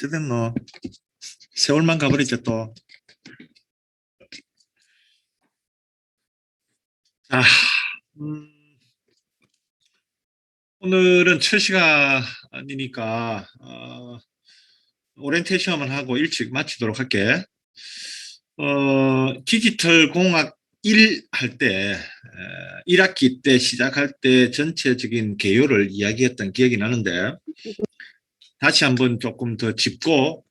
어쨌든 세월만 가버렸죠 또. 자, 오늘은 첫 시간이니까 오리엔테이션을 하고 일찍 마치도록 할게. 디지털 공학 1 할 때 1학기 때 시작할 때 전체적인 개요를 이야기했던 기억이 나는데 다시 한번 조금 더 짚고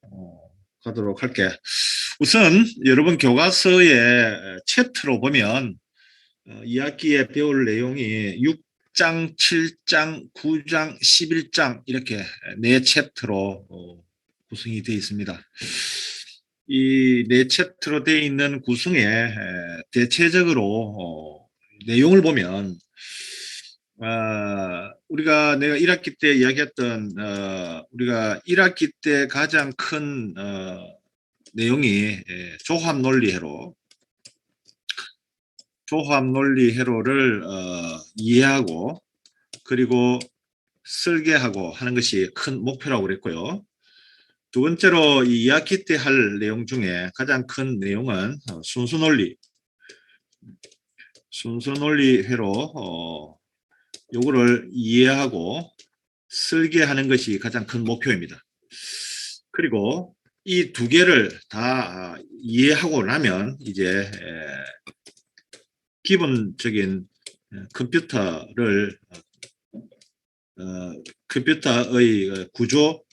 가도록 할게. 우선 여러분 교과서의 챕터로 보면 2학기에 배울 내용이 6장, 7장, 9장, 11장 이렇게 4챕터로 구성이 되어 있습니다. 이 4챕터로 되어 있는 구성에 대체적으로 내용을 보면 우리가 내가 1학기 때 이야기했던 우리가 1학기 때 가장 큰 내용이 조합 논리 회로를 이해하고 그리고 설계하고 하는 것이 큰 목표라고 그랬고요. 두 번째로 이 2학기 때 할 내용 중에 가장 큰 내용은 순수 논리 회로 요거를 이해하고 설계하는 것이 가장 큰 목표입니다. 그리고 이 두 개를 다 이해하고 나면 이제 기본적인 컴퓨터의 구조,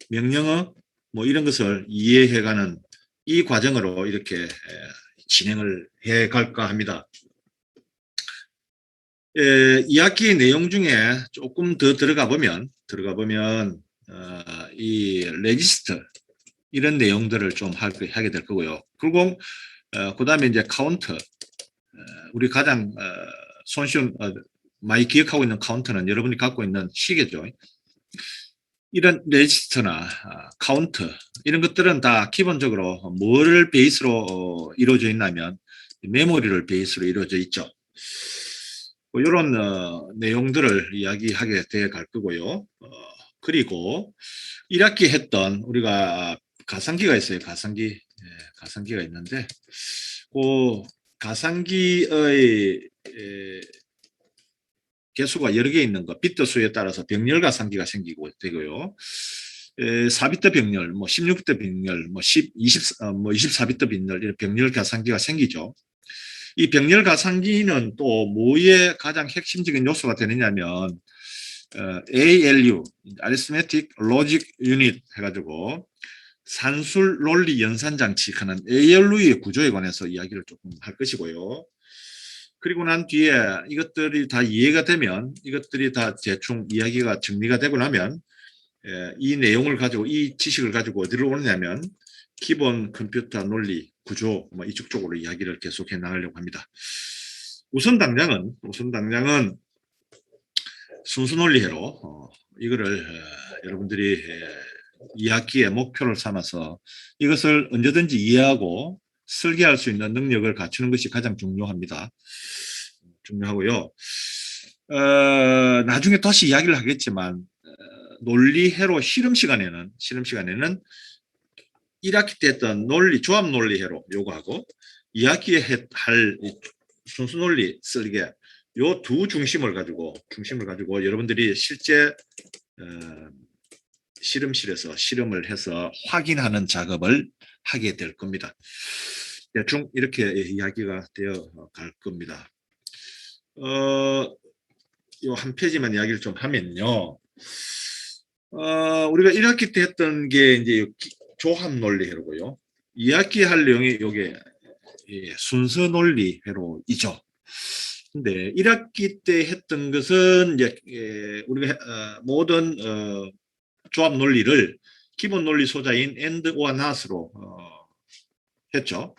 명령어 뭐 이런 것을 이해해가는 이 과정으로 이렇게 진행을 해갈까 합니다. 2학기 내용 중에 조금 더 들어가 보면 이 레지스터 이런 내용들을 좀 하게 될 거고요. 그리고 그 다음에 이제 카운터, 우리 가장 손쉬운 많이 기억하고 있는 카운터는 여러분이 갖고 있는 시계죠. 이런 레지스터나 카운터 이런 것들은 다 기본적으로 뭐를 베이스로 이루어져 있냐면 메모리를 베이스로 이루어져 있죠. 이런 내용들을 이야기하게 돼 갈 거고요. 그리고 1학기 했던 우리가 가상기가 있어요. 가상기가 있는데 그 가상기의 개수가 여러 개 있는 거, 비트 수에 따라서 병렬 가상기가 생기고 되고요. 4비트 병렬, 뭐 16비트 병렬, 뭐 24비트 병렬 이런 병렬 가상기가 생기죠. 이 병렬 가상기는 또 뭐의 가장 핵심적인 요소가 되느냐면 ALU, Arithmetic Logic Unit 해가지고 산술 논리 연산 장치 하는 ALU의 구조에 관해서 이야기를 조금 할 것이고요. 그리고 난 뒤에 이것들이 다 이해가 되면 이것들이 다 대충 이야기가 정리가 되고 나면 이 내용을 가지고 이 지식을 가지고 어디로 오느냐면 기본 컴퓨터 논리 구조 뭐 이쪽 쪽으로 이야기를 계속해 나가려고 합니다. 우선 당장은 순수 논리회로 이거를 여러분들이 2학기의 목표를 삼아서 이것을 언제든지 이해하고 설계할 수 있는 능력을 갖추는 것이 가장 중요하고요. 나중에 다시 이야기를 하겠지만 논리회로 실험 시간에는 1학기 때 했던 조합 논리회로 요거하고 2학기에 할 순수 논리 설계 요 두 중심을 가지고 여러분들이 실제 실험실에서 실험을 해서 확인하는 작업을 하게 될 겁니다. 대충 이렇게 이야기가 되어 갈 겁니다. 요 한 페이지만 이야기를 좀 하면요. 우리가 1학기 때 했던 게 이제 조합 논리 회로고요. 2학기 할 내용이 요게 순서 논리 회로이죠. 근데 1학기 때 했던 것은 이제 우리가 모든 조합 논리를 기본 논리 소자인 and or not으로 했죠.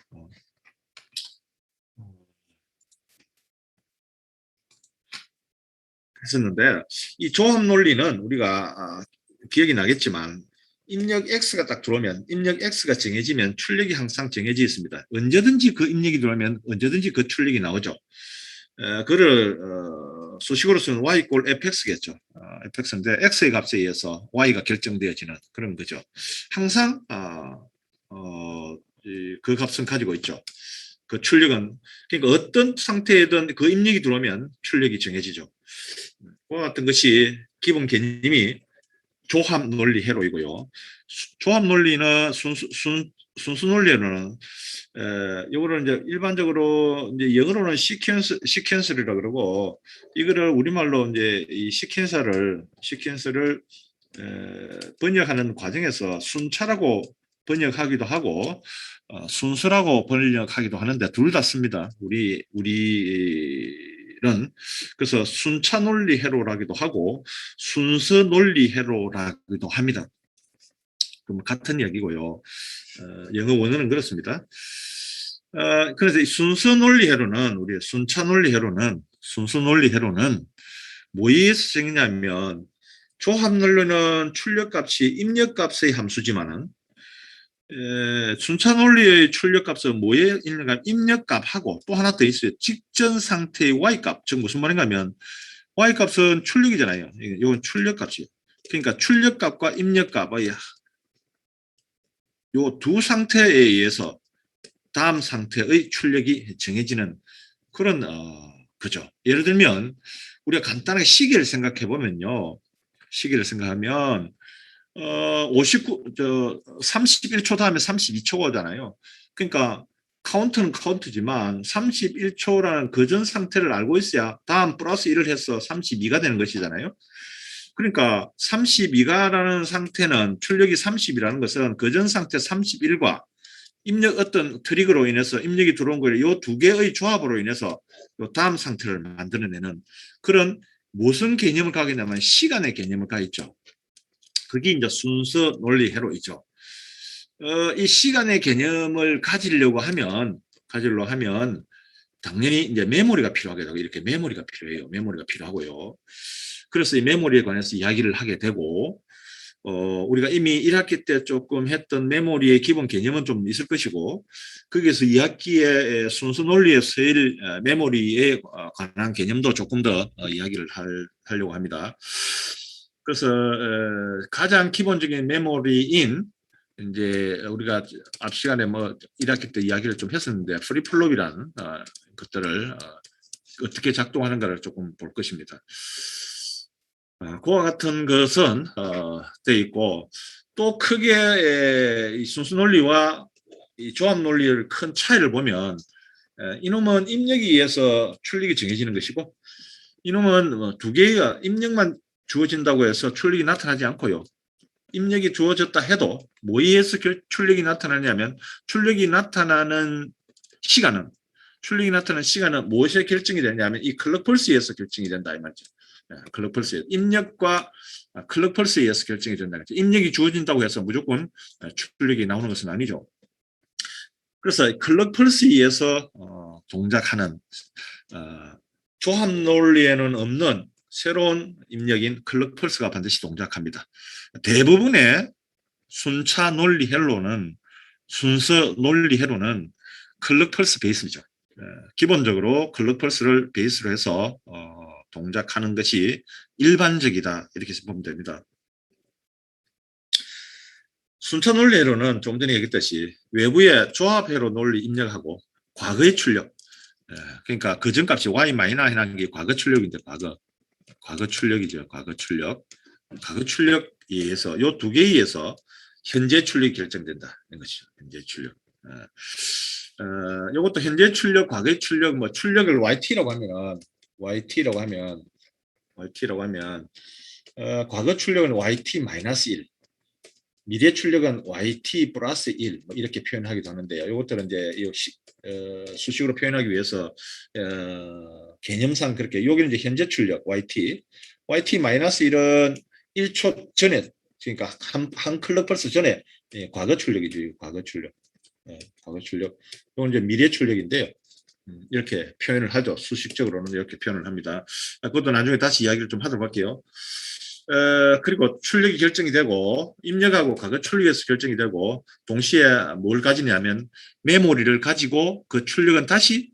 했었는데 이 조합 논리는 우리가 기억이 나겠지만 입력 X가 딱 들어오면 입력 X가 정해지면 출력이 항상 정해져 있습니다. 언제든지 그 입력이 들어오면 언제든지 그 출력이 나오죠. 그를 수식으로서는 y 꼴 fx겠죠. fx인데 x의 값에 의해서 y가 결정되어지는 그런 거죠. 항상 그 값은 가지고 있죠. 그 출력은 그러니까 어떤 상태에든 그 입력이 들어오면 출력이 정해지죠. 그와 같은 것이 기본 개념이 조합 논리 회로이고요. 조합 논리는 순수 논리로는 요거를 이제 일반적으로 이제 영어로는 시퀀스리라 그러고 이거를 우리말로 이제 이 시퀀스를 번역하는 과정에서 순차라고 번역하기도 하고 순수라고 번역하기도 하는데 둘 다 씁니다. 우리는 그래서 순차 논리 회로라기도 하고 순서 논리 회로라기도 합니다. 그럼 같은 이야기고요. 영어 원어는 그렇습니다. 그래서 이 순서 논리 회로는 우리 순차 논리 회로는 순수 논리 회로는 뭐에서 생기냐면 조합 논리는 출력값이 입력값의 함수지만은 순차 논리의 출력값은 뭐에 있는가? 입력값하고 또 하나 더 있어요. 직전 상태의 y값. 즉 무슨 말인가 하면 y값은 출력이잖아요. 이건 출력값이에요. 그러니까 출력값과 입력값의 요 두 상태에 의해서 다음 상태의 출력이 정해지는 그런 거죠. 예를 들면 우리가 간단하게 시계를 생각해 보면요. 시계를 생각하면 31초 다음에 32초가 오잖아요. 그러니까 카운트는 카운트지만 31초라는 그전 상태를 알고 있어야 다음 플러스 1을 해서 32가 되는 것이잖아요. 그러니까 32가라는 상태는 출력이 30이라는 것은 그전 상태 31과 입력 어떤 트리거로 인해서 입력이 들어온 거예요. 이 두 개의 조합으로 인해서 요 다음 상태를 만들어내는 그런 무슨 개념을 가겠냐면 시간의 개념을 가있죠. 그게 이제 순서 논리 회로이죠. 이 시간의 개념을 가지려고 하면 당연히 이제 메모리가 필요하게 되고 이렇게 메모리가 필요해요. 메모리가 필요하고요. 그래서 이 메모리에 관해서 이야기를 하게 되고 우리가 이미 1학기 때 조금 했던 메모리의 기본 개념은 좀 있을 것이고 거기에서 2학기의 순수 논리의 서일 메모리에 관한 개념도 조금 더 이야기를 하려고 합니다. 그래서 가장 기본적인 메모리인 이제 우리가 앞 시간에 뭐 1학기 때 이야기를 좀 했었는데 프리플롭이라는 것들을 어떻게 작동하는가를 조금 볼 것입니다. 그와 같은 것은 되어 있고 또 크게 이 순수 논리와 이 조합 논리의 큰 차이를 보면 이놈은 입력에 의해서 출력이 정해지는 것이고 이놈은 두 개의 입력만 주어진다고 해서 출력이 나타나지 않고요. 입력이 주어졌다 해도 뭐에 의해서 출력이 나타나냐면 출력이 나타나는 시간은 무엇에 결정이 되냐면 이 클럭 펄스에 의해서 결정이 된다 이 말이죠. 클럭 펄스 입력과 클럭 펄스에 의해서 결정이 된다. 입력이 주어진다고 해서 무조건 출력이 나오는 것은 아니죠. 그래서 클럭 펄스에 의해서 동작하는 조합 논리에는 없는 새로운 입력인 클럭 펄스가 반드시 동작합니다. 대부분의 순차 논리 회로는 순서 논리 회로는 클럭 펄스 베이스죠. 기본적으로 클럭 펄스를 베이스로 해서 동작하는 것이 일반적이다 이렇게 보면 됩니다. 순차 논리 회로는 좀 전에 얘기했듯이 외부의 조합 회로 논리 입력하고 과거의 출력 그러니까 그전값이 y 마이너 해놓은 게 과거 출력인데 과거 출력이죠. 과거 출력에 의해서 요 두 개에 의해서 현재 출력이 결정된다 이런 것이죠. 현재 출력. 요것도 현재 출력, 과거의 출력, 뭐 출력을 YT라고 하면 과거 출력은 YT-1, 미래 출력은 YT 플러스 1, 뭐 이렇게 표현하기도 하는데요. 이것들은 이제 수식으로 표현하기 위해서 개념상 그렇게 여기는 이제 현재 출력 YT-1은 1초 전에 그러니까 한 클럭 펄스 전에 과거 출력이죠. 과거 출력. 이건 이제 미래 출력인데요. 이렇게 표현을 하죠. 수식적으로는 이렇게 표현을 합니다. 그것도 나중에 다시 이야기를 좀 하도록 할게요. 그리고 출력이 결정이 되고 입력하고 과거 출력에서 결정이 되고 동시에 뭘 가지냐면 메모리를 가지고 그 출력은 다시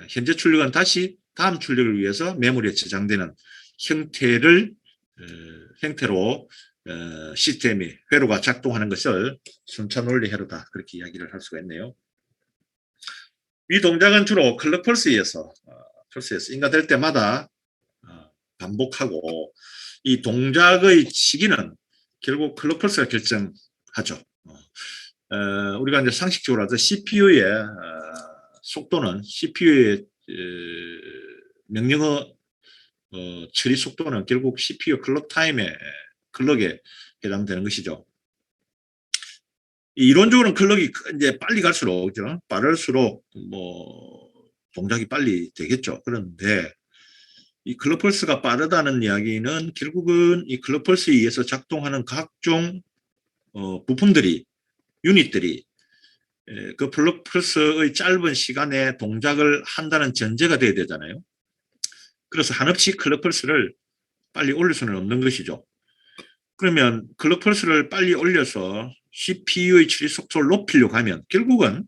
현재 출력은 다시 다음 출력을 위해서 메모리에 저장되는 형태로 시스템이 회로가 작동하는 것을 순차 논리 회로다, 그렇게 이야기를 할 수가 있네요. 이 동작은 주로 클럭 펄스에서 인가될 때마다 반복하고, 이 동작의 시기는 결국 클럭 펄스가 결정하죠. 우리가 이제 상식적으로 하죠. CPU의 속도는 CPU의 명령어 처리 속도는 결국 CPU 클럭에 해당되는 것이죠. 이론적으로는 클럭이 이제 빨리 갈수록, 그죠? 빠를수록 뭐 동작이 빨리 되겠죠. 그런데 이 클럭 펄스가 빠르다는 이야기는 결국은 이 클럭 펄스에 의해서 작동하는 각종 부품들이, 유닛들이 그 클럭 펄스의 짧은 시간에 동작을 한다는 전제가 돼야 되잖아요. 그래서 한없이 클럭 펄스를 빨리 올릴 수는 없는 것이죠. 그러면 클럭 펄스를 빨리 올려서 CPU의 처리 속도를 높이려고 하면 결국은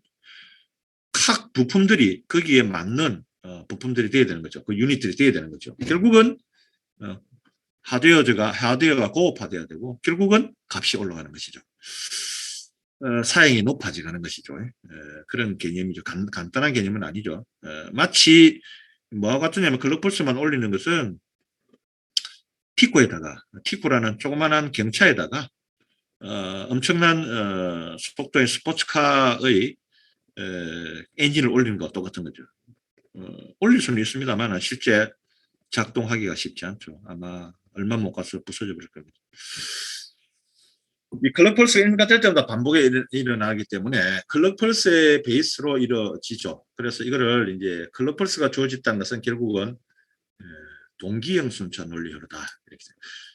각 부품들이 거기에 맞는 부품들이 돼야 되는 거죠. 그 유닛들이 돼야 되는 거죠. 결국은 하드웨어가 고급화돼야 되고, 결국은 값이 올라가는 것이죠. 사양이 높아지는 것이죠. 그런 개념이죠. 간단한 개념은 아니죠. 마치 뭐와 같으냐면 클럭 펄스만 올리는 것은 티코라는 조그만한 경차에다가 엄청난 속도의 스포츠카의 엔진을 올리는 것과 똑같은 거죠. 올릴 수는 있습니다만 실제 작동하기가 쉽지 않죠. 아마 얼마 못 가서 부서져 버릴 겁니다. 이 클럭 펄스가 인가될 때마다 반복에 일어나기 때문에 클럭 펄스의 베이스로 이루어지죠. 그래서 이거를 이제 클럭 펄스가 주어졌다는 것은 결국은 동기형 순차 논리 회로다. 이렇게.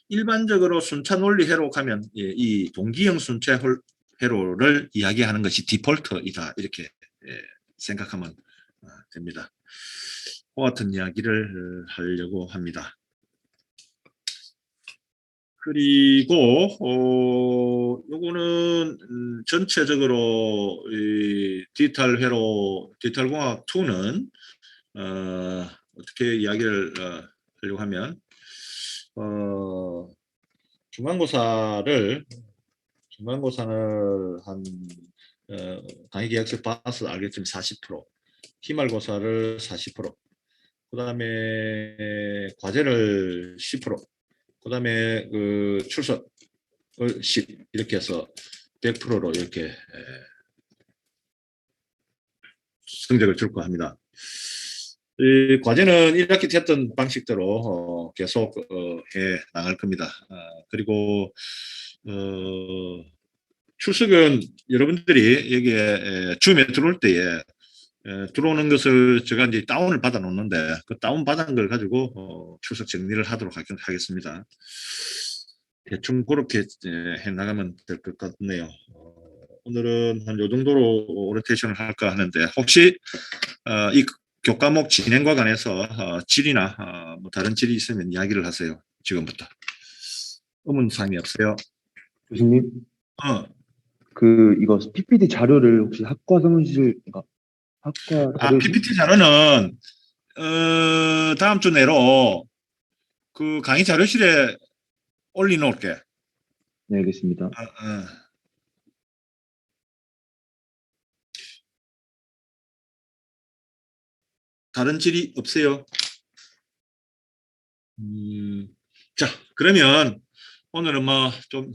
일반적으로 순차 논리 회로 가면 이 동기형 순차 회로를 이야기하는 것이 디폴트이다, 이렇게 생각하면 됩니다. 그와 같은 이야기를 하려고 합니다. 그리고 요거는 전체적으로 이 디지털공학 2는 어떻게 이야기를 하려고 하면 중간고사를 한 강의 계약서 봐서 알겠지만 40%, 기말고사를 40%, 그 다음에 과제를 10%, 그 다음에 그 출석을 10, 이렇게 해서 100%로 이렇게 성적을 줄 거 합니다. 이 과제는 1학기 때 했던 방식대로 계속 해 나갈 겁니다. 그리고 출석은 여러분들이 여기에 줌에 들어올 때에 들어오는 것을 제가 이제 다운을 받아 놓는데, 그 다운 받은 걸 가지고 출석 정리를 하도록 하겠습니다. 대충 그렇게 해 나가면 될 것 같네요. 오늘은 한 요 정도로 오리엔테이션을 할까 하는데, 혹시 이 교과목 진행과 관해서 질이나 뭐 다른 질이 있으면 이야기를 하세요. 지금부터. 의문사항이 없어요? 교수님, 이거 PPT 자료를 혹시 학과 사무실, 그러니까 학과 자료실? PPT 자료는 다음 주 내로 그 강의 자료실에 올려놓을게. 네, 알겠습니다. 다른 질이 없어요? 자, 그러면 오늘은 뭐 좀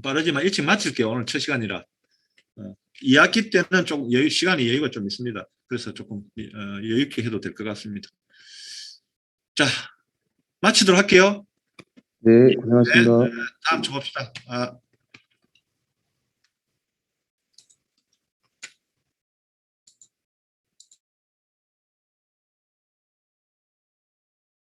빠르지만 일찍 마칠게요. 오늘 첫 시간이라. 2학기 때는 조금 시간이 여유가 좀 있습니다. 그래서 조금 여유 있게 해도 될 것 같습니다. 자, 마치도록 할게요. 네, 고생하셨습니다. 다음 주 봅시다.